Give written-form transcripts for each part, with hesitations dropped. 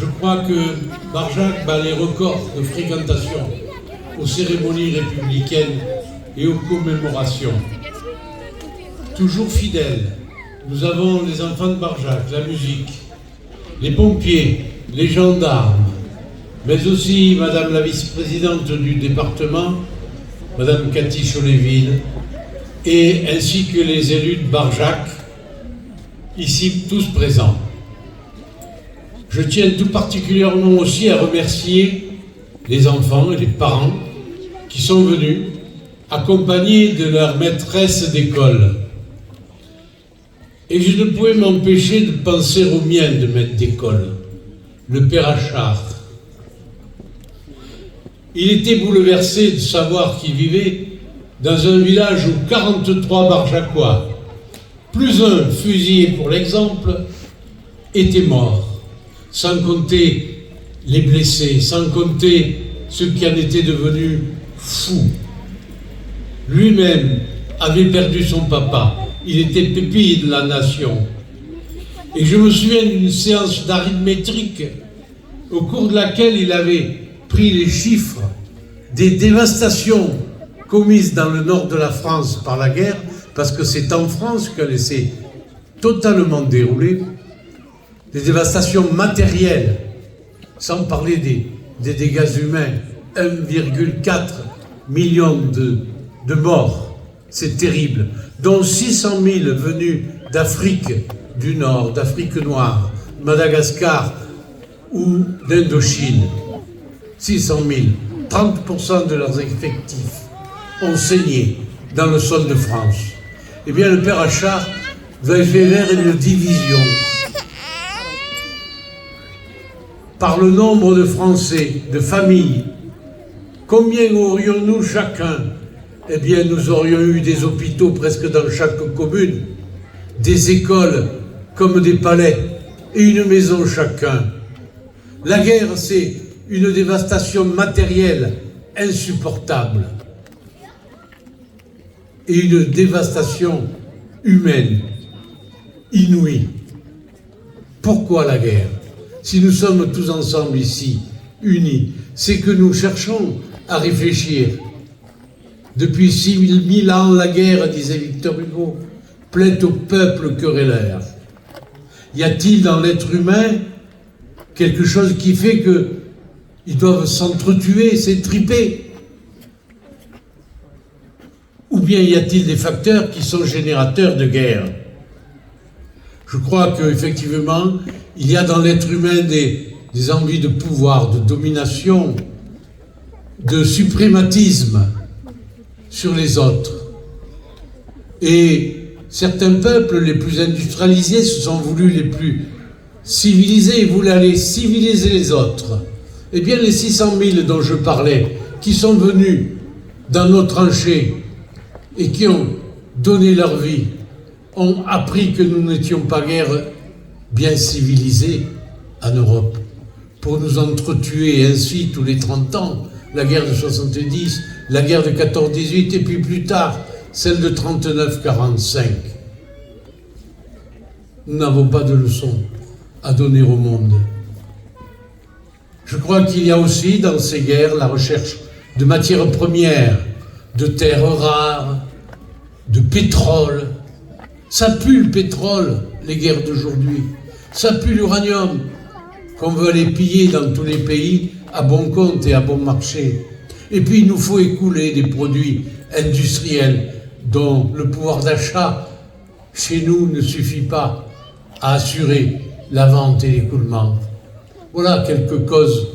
Je crois que Barjac bat les records de fréquentation aux cérémonies républicaines et aux commémorations. Toujours fidèles, nous avons les enfants de Barjac, la musique, les pompiers, les gendarmes, mais aussi Madame la vice-présidente du département, Madame Cathy Choléville, et ainsi que les élus de Barjac, ici tous présents. Je tiens tout particulièrement aussi à remercier les enfants et les parents qui sont venus accompagnés de leur maîtresse d'école. Et je ne pouvais m'empêcher de penser au mien de maître d'école, le père Achard. Il était bouleversé de savoir qu'il vivait dans un village où 43 Barjacois, plus un fusillé pour l'exemple, étaient morts, sans compter les blessés, sans compter ceux qui en étaient devenus fous. Lui-même avait perdu son papa, il était pépille de la nation. Et je me souviens d'une séance d'arithmétique au cours de laquelle il avait pris les chiffres des dévastations commises dans le nord de la France par la guerre, parce que c'est en France qu'elle s'est totalement déroulée, des dévastations matérielles, sans parler des dégâts humains, 1,4 million de morts, c'est terrible, dont 600 000 venus d'Afrique du Nord, d'Afrique noire, Madagascar ou d'Indochine. 600 000, 30% de leurs effectifs ont saigné dans le sol de France. Eh bien, le père Achard va faire une division par le nombre de Français, de familles. Combien aurions-nous chacun? Eh bien, nous aurions eu des hôpitaux presque dans chaque commune, des écoles comme des palais, et une maison chacun. La guerre, c'est une dévastation matérielle insupportable et une dévastation humaine inouïe. Pourquoi la guerre? Si nous sommes tous ensemble ici, unis, c'est que nous cherchons à réfléchir. Depuis 6000 ans, la guerre, disait Victor Hugo, plaît au peuple querellaire. Y a-t-il dans l'être humain quelque chose qui fait qu'ils doivent s'entretuer, s'étriper? Ou bien y a-t-il des facteurs qui sont générateurs de guerre? Je crois qu'effectivement, il y a dans l'être humain des envies de pouvoir, de domination, de suprématisme sur les autres. Et certains peuples les plus industrialisés se sont voulus les plus civilisés, ils voulaient aller civiliser les autres. Eh bien, les 600 000 dont je parlais, qui sont venus dans nos tranchées et qui ont donné leur vie, ont appris que nous n'étions pas guère bien civilisés en Europe, pour nous entretuer ainsi tous les 30 ans, la guerre de 70, la guerre de 14-18, et puis plus tard, celle de 39-45. Nous n'avons pas de leçons à donner au monde. Je crois qu'il y a aussi dans ces guerres la recherche de matières premières, de terres rares, de pétrole. Ça pue le pétrole, les guerres d'aujourd'hui. Ça pue l'uranium, qu'on veut aller piller dans tous les pays à bon compte et à bon marché. Et puis il nous faut écouler des produits industriels dont le pouvoir d'achat chez nous ne suffit pas à assurer la vente et l'écoulement. Voilà quelques causes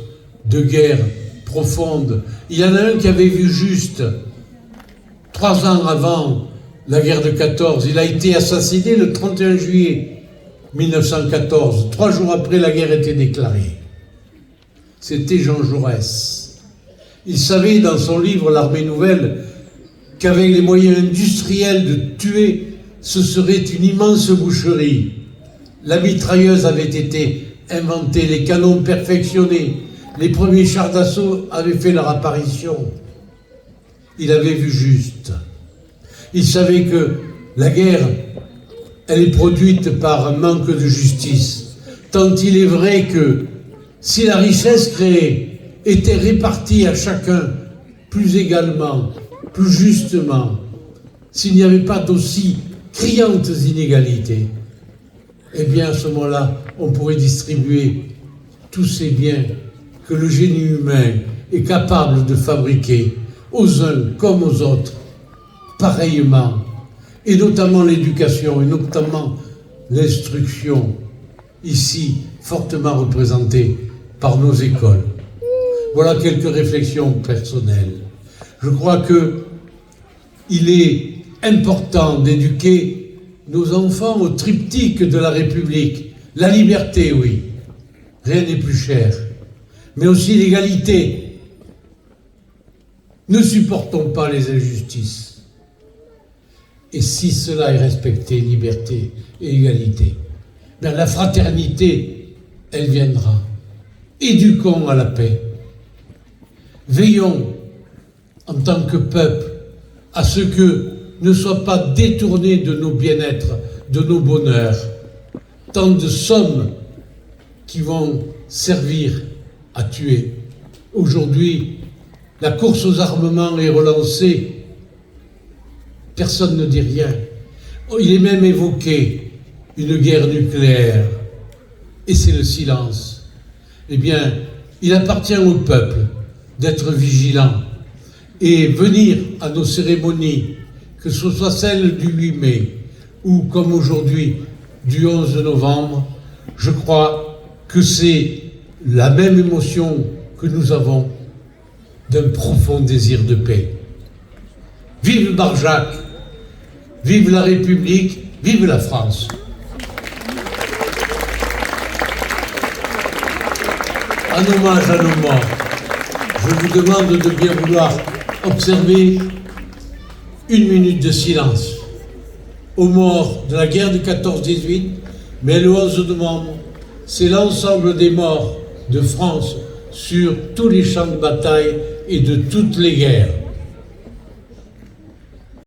de guerre profonde. Il y en a un qui avait vu juste 3 ans avant la guerre de 14. Il a été assassiné le 31 juillet 1914. 3 jours après, la guerre était déclarée. C'était Jean Jaurès. Il savait dans son livre L'Armée nouvelle qu'avec les moyens industriels de tuer, ce serait une immense boucherie. La mitrailleuse avait été inventée, les canons perfectionnés, les premiers chars d'assaut avaient fait leur apparition. Il avait vu juste. Il savait que la guerre, elle est produite par un manque de justice. Tant il est vrai que si la richesse créée était répartie à chacun plus également, plus justement, s'il n'y avait pas d'aussi criantes inégalités, eh bien à ce moment-là, on pourrait distribuer tous ces biens que le génie humain est capable de fabriquer aux uns comme aux autres, pareillement, et notamment l'éducation, et notamment l'instruction, ici fortement représentée par nos écoles. Voilà quelques réflexions personnelles. Je crois qu'il est important d'éduquer nos enfants au triptyque de la République. La liberté, oui, rien n'est plus cher, mais aussi l'égalité. Ne supportons pas les injustices. Et si cela est respecté, liberté et égalité, bien la fraternité, elle viendra. Éduquons à la paix. Veillons, en tant que peuple, à ce que ne soient pas détournés de nos bien-être, de nos bonheurs, tant de sommes qui vont servir à tuer. Aujourd'hui, la course aux armements est relancée. Personne ne dit rien. Il est même évoqué une guerre nucléaire. Et c'est le silence. Eh bien, il appartient au peuple d'être vigilant et venir à nos cérémonies, que ce soit celle du 8 mai ou comme aujourd'hui du 11 novembre, je crois que c'est la même émotion que nous avons d'un profond désir de paix. Vive Barjac, vive la République, vive la France. En hommage à nos morts, je vous demande de bien vouloir observer 1 minute de silence aux morts de la guerre de 14-18, mais le 11 novembre, c'est l'ensemble des morts de France sur tous les champs de bataille et de toutes les guerres.